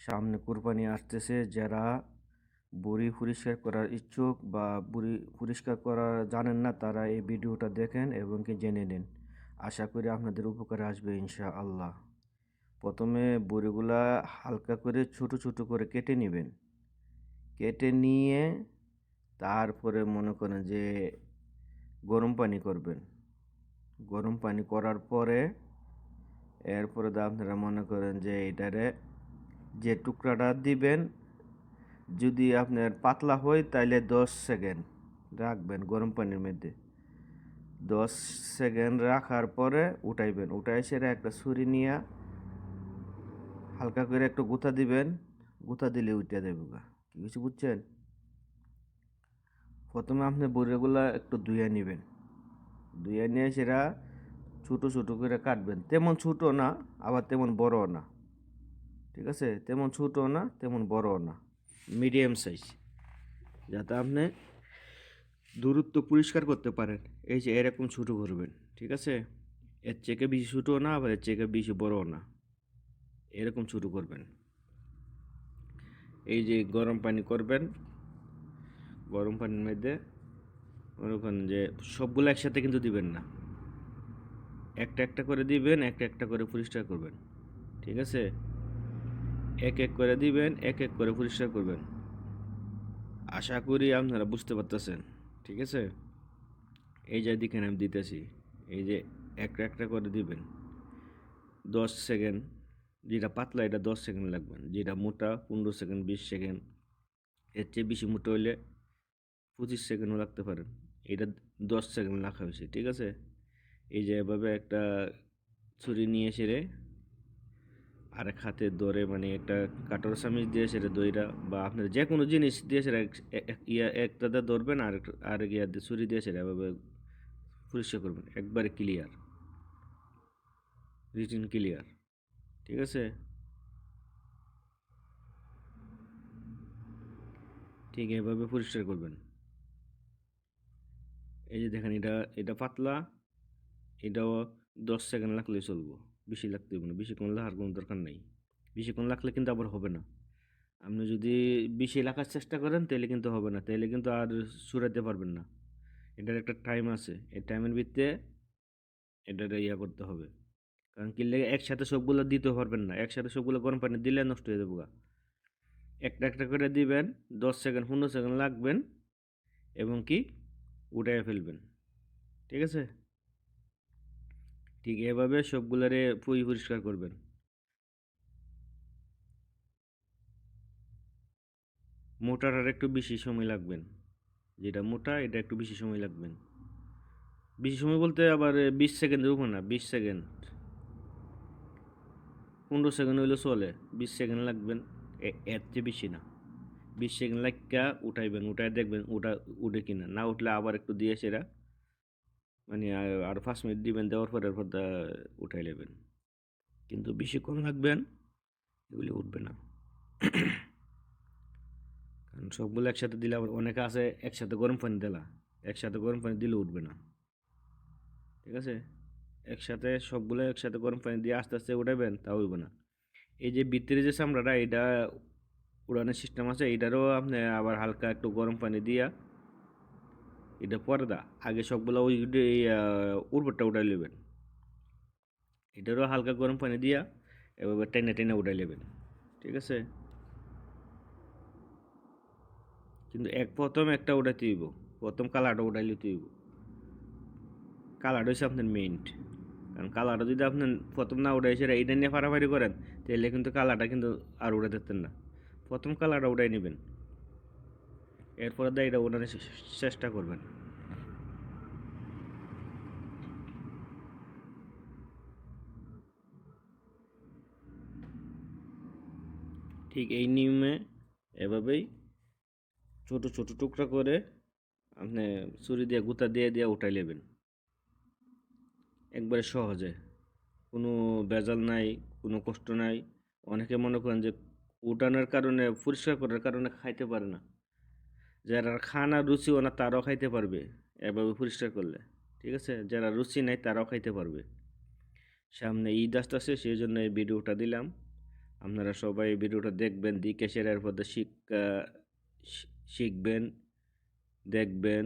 সামনে কুরবানি আসতেছে। যারা বুড়ি পরিষ্কার করার ইচ্ছুক বা বুড়ি পরিষ্কার করা জানেন না, তারা এই ভিডিওটা দেখেন এবং কি জেনে নিন। আশা করি আপনাদের উপকারে আসবে ইনশাআল্লাহ। প্রথমে বড়িগুলা হালকা করে ছোট ছোট করে কেটে নেবেন। কেটে নিয়ে তারপরে মনে করেন যে গরম পানি করবেন। গরম পানি করার পরে এরপরে আপনারা মনে করেন যে এটারে যে টুকরাটা দিবেন, যদি আপনার পাতলা হয় তাহলে 10 সেকেন্ড রাখবেন গরম পানির মধ্যে। 10 সেকেন্ড রাখার পরে উঠাইবেন। উঠাই সেরে একটা ছুরি নিয়ে হালকা করে একটু গুঁতা দিবেন। গুঁতা দিলে উঠে যাবে গা। কি কিছু বুঝছেন? প্রথমে আপনি বড়িগুলা একটু ধুয়ে নেবেন। ধুয়ে নিয়ে সেটা ছোটো ছোটো করে কাটবেন। তেমন ছোটো না, আবার তেমন বড়ও না। ঠিক আছে? তেমন ছোটো না, তেমন বড়ও না, মিডিয়াম সাইজ, যাতে আপনি দূরত্ব পরিষ্কার করতে পারেন। এই যে এরকম ছোটো করবেন। ঠিক আছে? এর থেকে বেশি ছোটোও না, আবার এর থেকে বেশি বড়ও না, এরকম ছোটো করবেন। এই যে গরম পানি করবেন, গরম পানির মধ্যে মনে করেন যে সবগুলো একসাথে কিন্তু দিবেন না, একটা একটা করে দিবেন, একটা একটা করে পরিষ্কার করবেন। ঠিক আছে? এক এক করে দিবেন, এক এক করে পরিষ্কার করবেন। আশা করি আপনারা বুঝতে পারতেছেন। ঠিক আছে? এই যে দেখেন আমি দিতেছি, এই যে একটা একটা করে দিবেন। 10 সেকেন্ড, যেটা পাতলা এটা 10 সেকেন্ড লাগবেন, যেটা মোটা 15 সেকেন্ড, 20 সেকেন্ড, এর চেয়ে বেশি মোটা হইলে 25 সেকেন্ডও লাগতে পারেন। এটা 10 সেকেন্ড রাখা হয়েছে। ঠিক আছে? এই যে এভাবে একটা ছুরি নিয়ে সেরে আরেক হাতে ধরে, মানে একটা কাঁটার চামিচ দিয়ে সেটা দইরা, বা আপনার যে কোনো জিনিস দিয়ে সেটা একটাতে ধরবেন, আর ইয়া দিয়ে ছুরি দিয়ে সেটা এভাবে পরিষ্কার করবেন। একবারে ক্লিয়ার, রিটিন ক্লিয়ার। ঠিক আছে? ঠিক এভাবে পরিষ্কার করবেন। এই যে দেখেন, এটা এটা পাতলা, এটাও 10 সেকেন্ড লাগলে চলবো, বেশি লাগতে হবে না। বেশিক্ষণ লাগার কোনো দরকার নেই। বেশিক্ষণ লাগলে কিন্তু আবার হবে না। আপনি যদি বেশি লাগার চেষ্টা করেন তাহলে কিন্তু হবে না, তাহলে কিন্তু আর ছুড়াতে পারবেন না। এটার একটা টাইম আছে, এই টাইমের ভিতরে এটা ইয়া করতে হবে। কারণ কি লেগে একসাথে সবগুলো দিতে পারবেন না, একসাথে সবগুলো গরম পানি দিলে নষ্ট হয়ে যাবে গা। একটা একটা করে দিবেন, 10 সেকেন্ড 15 সেকেন্ড লাগবেন, এবং কি উঠাইয়া ফেলবেন। ঠিক আছে? ঠিক এভাবে সবগুলারে পরিষ্কার করবেন। মোটাটার একটু বেশি সময় লাগবেন, যেটা মোটা এটা একটু বেশি সময় লাগবেন। বেশি সময় বলতে আবার 20 সেকেন্ডের উপর না, 20 সেকেন্ড, 15 সেকেন্ড হইলে চলে। 20 সেকেন্ড লাগবেন, এর চেয়ে বেশি না। 20 সেকেন্ড লাগা উঠাইবেন, উঠাই দেখবেন উঠে কিনা। না উঠলে আবার একটু দিয়ে সেরা, মানে আর 5 মিনিট দিবেন, দেওয়ার পরে এরপর উঠাই নেবেন। কিন্তু বেশিক্ষণ লাগবেন, এগুলি উঠবে না। কারণ সবগুলো একসাথে দিলে আবার অনেকে আছে একসাথে গরম পানি দিলা, একসাথে গরম পানি দিলে উঠবে না। ঠিক আছে? একসাথে সবগুলো একসাথে গরম পানি দিয়ে আস্তে আস্তে উঠাবেন, তা হইব না। এই যে ভিতরে যে চামড়াটা, এটা উড়ানোর সিস্টেম আছে, এটারও আপনি আবার হালকা একটু গরম পানি দিয়া, এটা পর্দা আগে সবগুলো ওই উপরটা উঠাই নেবেন। এটারও হালকা গরম পানি দিয়া এভাবে টেনে টেনে উঠাই নেবেন। ঠিক আছে? কিন্তু প্রথম একটা উঠাইতে হইব, প্রথম কালারটা উঠাইলে হইব। কালারটা হচ্ছে আপনার মেইন। কারণ কালারটা যদি আপনি প্রথম না উঠাই সেটা এটা নিয়ে ফাড়াফাড়ি করেন, তাহলে কিন্তু কালারটা কিন্তু আর উঠাতে পারতেন না। প্রথম কালারটা উঠাই নেবেন, এরপরে এটা উঠানোর চেষ্টা করবেন। ঠিক এই নিয়মে এভাবেই ছোট ছোট টুকরা করে আপনি ছুরি দিয়ে গুঁতা দিয়ে দিয়ে উঠাই নেবেন, একবারে সহজে, কোনো ভেজাল নাই, কোনো কষ্ট নাই। অনেকে মনে করেন যে উঠানোর কারণে, পরিষ্কার করার কারণে খাইতে পারে না। যারা খানা রুচিও না তারাও খাইতে পারবে এভাবে পরিষ্কার করলে। ঠিক আছে? যারা রুচি নাই তারাও খাইতে পারবে। সামনে ঈদ আসতেছে, সেই জন্য এই ভিডিওটা দিলাম। আপনারা সবাই ভিডিওটা দেখবেন, দিকে শেয়ারের পথে শিক্ষা শিখবেন, দেখবেন।